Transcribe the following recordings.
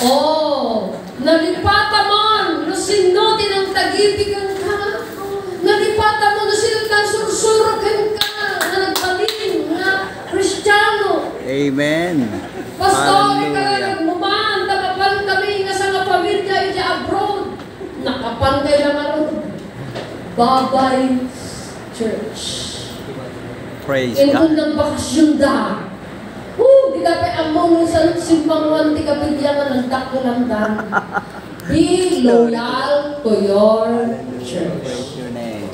Oh, nalipatan mo, no sinuti ng tagibigan ka. Nalipatan mo, no sinuti ng sursurokan ka. Na nagpaling na Kristiyano. Amen. Pastor, ikaw nagmuman, nakapan kami nga sa nga pamilya iti abroad. Nakapan kayo lang ano. Bye-bye, church. Praise God. God. Ng bakasyon da. Di ka pa among sa simpanguan, di ka pidyangan ng dakulandan. Be loyal to your church. Praise your name.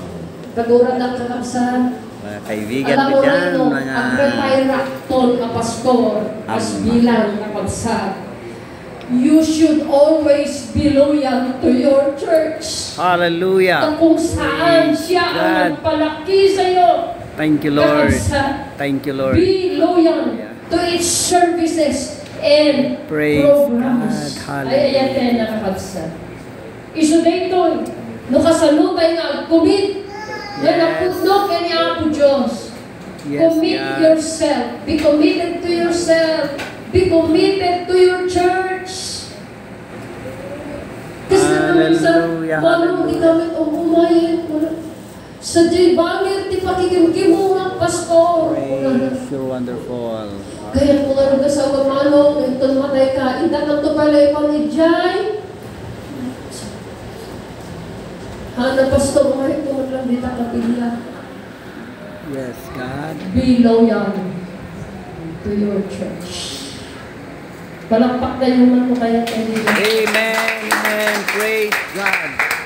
Kagura na kakabsan. Mga kaibigan ko dyan, mga... Ang repairakton na pastor, as bilang kakabsan. You should always be loyal to your church. Hallelujah. Kung saan siya ang nagpalaki sa'yo. Thank you, Lord. Thank you, Lord. Be loyal to its services and programs. Ay, ayan tayo nakakabsa. Iso dito, nakasalubay nga, commit. Yan ang putno kanya po Diyos. Commit yourself. Be committed to yourself. Be committed to your church. Kasi naman sa manong ikamit o umayin. Sa J-Banger, di pakikimkimungan, pastor. Praise you, wonderful. Kaya kung ano ka sa umanong, ito matay ka, indak na ito pala ipangidjay. Hana, pastor, mahit ko maglang dita kapila. Yes, God. Be loyal to your church. Palakpak na yung man mo kaya kayo. Amen. Amen. Praise God.